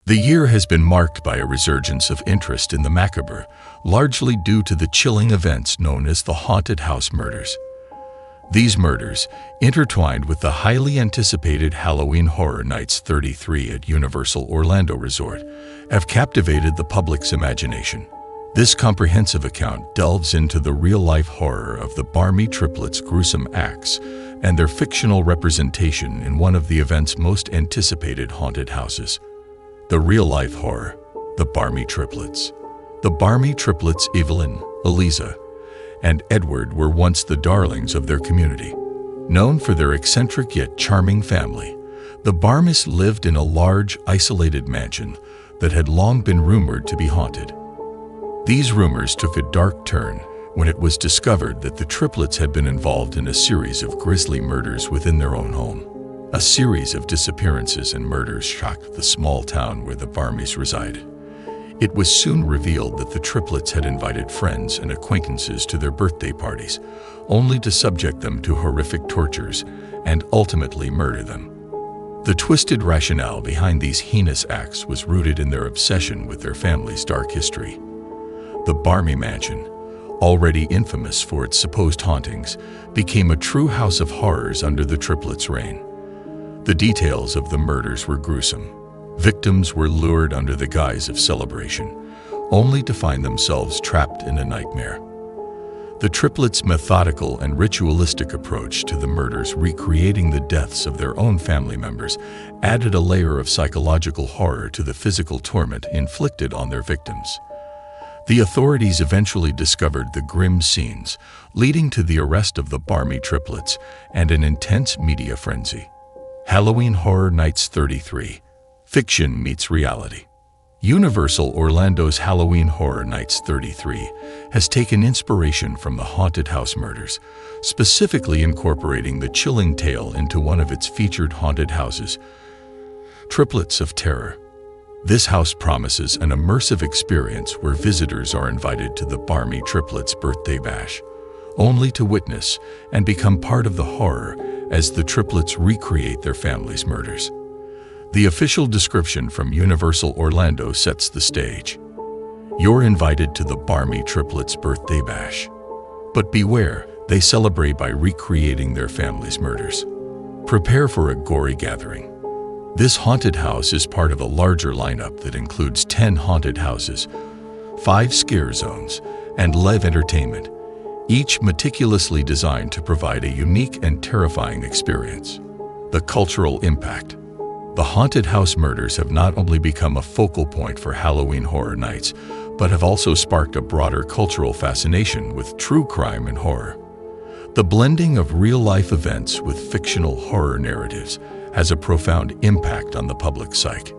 The year has been marked by a resurgence of interest in the macabre, largely due to the chilling events known as the haunted house murders. These murders, intertwined with the highly anticipated Halloween Horror Nights 33 at Universal Orlando Resort, have captivated the public's imagination. This comprehensive account delves into the real-life horror of the Barmy triplets' gruesome acts and their fictional representation in one of the event's most anticipated haunted houses. The real-life horror, the Barmy triplets. The Barmy triplets, Evelyn, Eliza, and Edward, were once the darlings of their community. Known for their eccentric yet charming family, the Barmys lived in a large, isolated mansion that had long been rumored to be haunted. These rumors took a dark turn when it was discovered that the triplets had been involved in a series of grisly murders within their own home. A series of disappearances and murders shocked the small town where the Barmys resided. It was soon revealed that the triplets had invited friends and acquaintances to their birthday parties, only to subject them to horrific tortures and ultimately murder them. The twisted rationale behind these heinous acts was rooted in their obsession with their family's dark history. The Barmy mansion, already infamous for its supposed hauntings, became a true house of horrors under the triplets' reign. The details of the murders were gruesome. Victims were lured under the guise of celebration, only to find themselves trapped in a nightmare. The triplets' methodical and ritualistic approach to the murders, recreating the deaths of their own family members, added a layer of psychological horror to the physical torment inflicted on their victims. The authorities eventually discovered the grim scenes, leading to the arrest of the Barmy triplets and an intense media frenzy. Halloween Horror Nights 33. Fiction meets reality. Universal Orlando's Halloween Horror Nights 33 has taken inspiration from the haunted house murders, specifically incorporating the chilling tale into one of its featured haunted houses, Triplets of Terror. This house promises an immersive experience where visitors are invited to the Barmy triplets' birthday bash, only to witness and become part of the horror as the triplets recreate their family's murders. The official description from Universal Orlando sets the stage. You're invited to the Barmy triplets' birthday bash. But beware, they celebrate by recreating their family's murders. Prepare for a gory gathering. This haunted house is part of a larger lineup that includes 10 haunted houses, 5 scare zones, and live entertainment, each meticulously designed to provide a unique and terrifying experience. The cultural impact. The haunted house murders have not only become a focal point for Halloween Horror Nights, but have also sparked a broader cultural fascination with true crime and horror. The blending of real-life events with fictional horror narratives has a profound impact on the public psyche.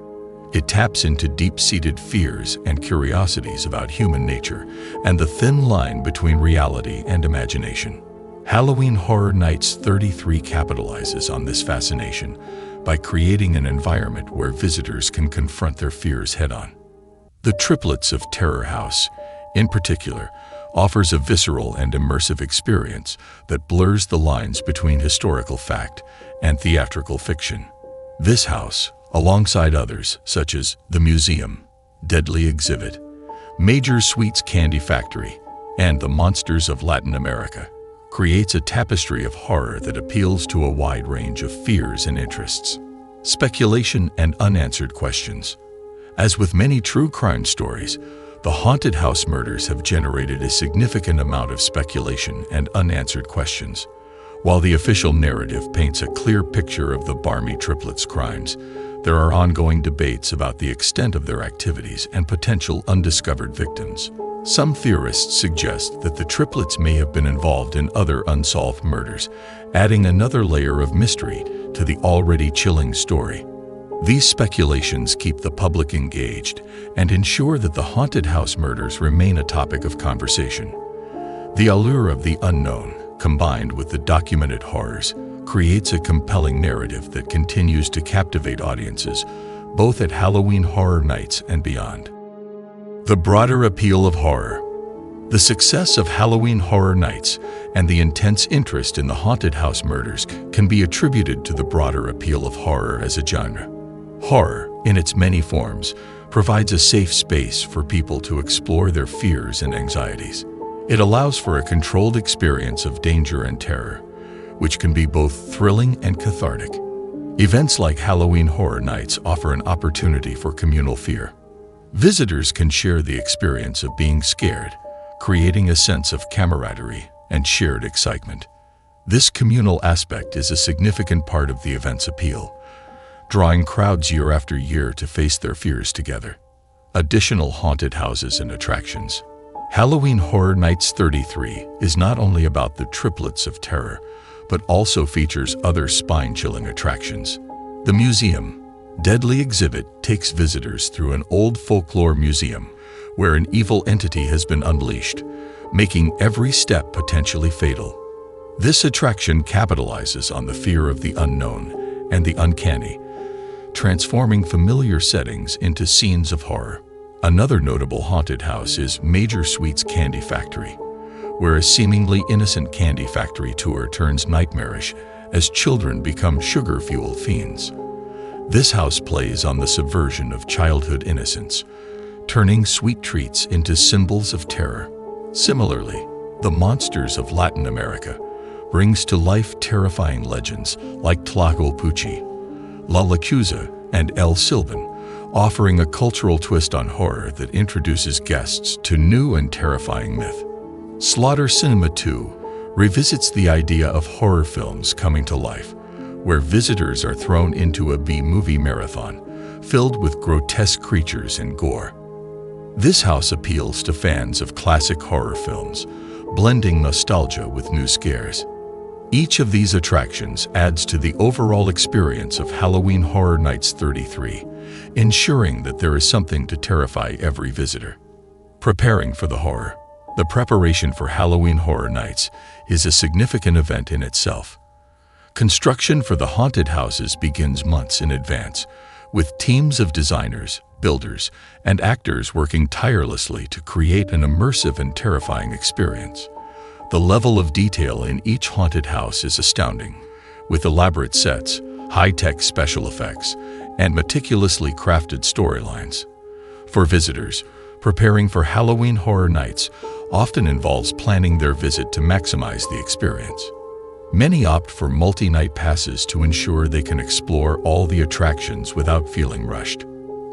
It taps into deep-seated fears and curiosities about human nature and the thin line between reality and imagination. Halloween Horror Nights 33 capitalizes on this fascination by creating an environment where visitors can confront their fears head-on. The Triplets of Terror House, in particular, offers a visceral and immersive experience that blurs the lines between historical fact and theatrical fiction. This house, alongside others such as The Museum, Deadly Exhibit, Major Sweets Candy Factory, and The Monsters of Latin America, creates a tapestry of horror that appeals to a wide range of fears and interests. Speculation and unanswered questions. As with many true crime stories, the haunted house murders have generated a significant amount of speculation and unanswered questions. While the official narrative paints a clear picture of the Barmy triplets' crimes, there are ongoing debates about the extent of their activities and potential undiscovered victims. Some theorists suggest that the triplets may have been involved in other unsolved murders, adding another layer of mystery to the already chilling story. These speculations keep the public engaged and ensure that the haunted house murders remain a topic of conversation. The allure of the unknown, combined with the documented horrors, creates a compelling narrative that continues to captivate audiences, both at Halloween Horror Nights and beyond. The broader appeal of horror. The success of Halloween Horror Nights and the intense interest in the haunted house murders can be attributed to the broader appeal of horror as a genre. Horror, in its many forms, provides a safe space for people to explore their fears and anxieties. It allows for a controlled experience of danger and terror, which can be both thrilling and cathartic. Events like Halloween Horror Nights offer an opportunity for communal fear. Visitors can share the experience of being scared, creating a sense of camaraderie and shared excitement. This communal aspect is a significant part of the event's appeal, drawing crowds year after year to face their fears together. Additional haunted houses and attractions. Halloween Horror Nights 33 is not only about the triplets of terror, but also features other spine-chilling attractions. The museum, Deadly Exhibit, takes visitors through an old folklore museum where an evil entity has been unleashed, making every step potentially fatal. This attraction capitalizes on the fear of the unknown and the uncanny, transforming familiar settings into scenes of horror. Another notable haunted house is Major Sweet's Candy Factory, where a seemingly innocent candy factory tour turns nightmarish as children become sugar-fueled fiends. This house plays on the subversion of childhood innocence, turning sweet treats into symbols of terror. Similarly, the Monsters of Latin America brings to life terrifying legends like Tlahuelpuchi, La Lechuza, and El Silvan, offering a cultural twist on horror that introduces guests to new and terrifying myth. Slaughter Cinema 2 revisits the idea of horror films coming to life, where visitors are thrown into a B-movie marathon filled with grotesque creatures and gore. This house appeals to fans of classic horror films, blending nostalgia with new scares. Each of these attractions adds to the overall experience of Halloween Horror Nights 33, ensuring that there is something to terrify every visitor. Preparing for the horror. The preparation for Halloween Horror Nights is a significant event in itself. Construction for the haunted houses begins months in advance, with teams of designers, builders, and actors working tirelessly to create an immersive and terrifying experience. The level of detail in each haunted house is astounding, with elaborate sets, high-tech special effects, and meticulously crafted storylines. For visitors, preparing for Halloween Horror Nights often involves planning their visit to maximize the experience. Many opt for multi-night passes to ensure they can explore all the attractions without feeling rushed.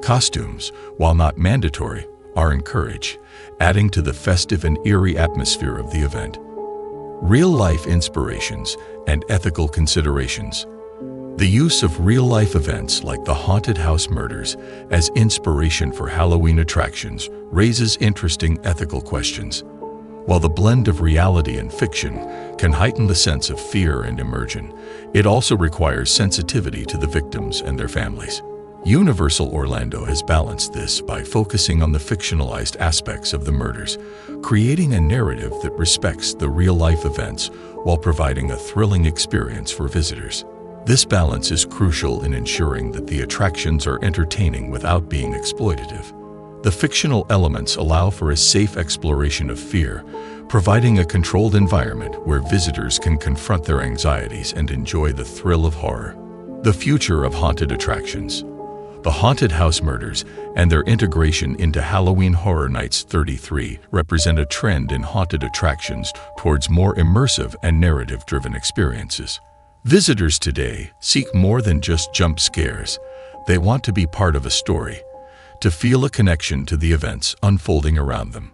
Costumes, while not mandatory, are encouraged, adding to the festive and eerie atmosphere of the event. Real-life inspirations and ethical considerations. The use of real-life events like the haunted house murders as inspiration for Halloween attractions raises interesting ethical questions. While the blend of reality and fiction can heighten the sense of fear and immersion, it also requires sensitivity to the victims and their families. Universal Orlando has balanced this by focusing on the fictionalized aspects of the murders, creating a narrative that respects the real-life events while providing a thrilling experience for visitors. This balance is crucial in ensuring that the attractions are entertaining without being exploitative. The fictional elements allow for a safe exploration of fear, providing a controlled environment where visitors can confront their anxieties and enjoy the thrill of horror. The future of haunted attractions. The haunted house murders and their integration into Halloween Horror Nights 33 represent a trend in haunted attractions towards more immersive and narrative-driven experiences. Visitors today seek more than just jump scares. They want to be part of a story, to feel a connection to the events unfolding around them.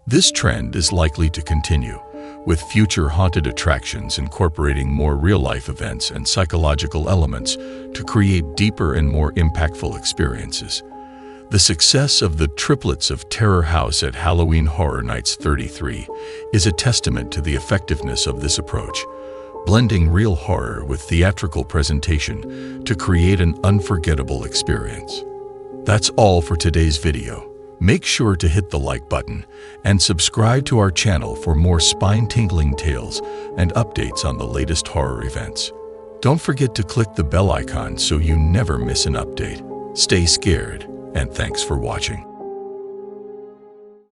This trend is likely to continue, with future haunted attractions incorporating more real-life events and psychological elements to create deeper and more impactful experiences. The success of the Triplets of Terror House at Halloween Horror Nights 33 is a testament to the effectiveness of this approach, blending real horror with theatrical presentation to create an unforgettable experience. That's all for today's video. Make sure to hit the like button and subscribe to our channel for more spine-tingling tales and updates on the latest horror events. Don't forget to click the bell icon so you never miss an update. Stay scared, and thanks for watching.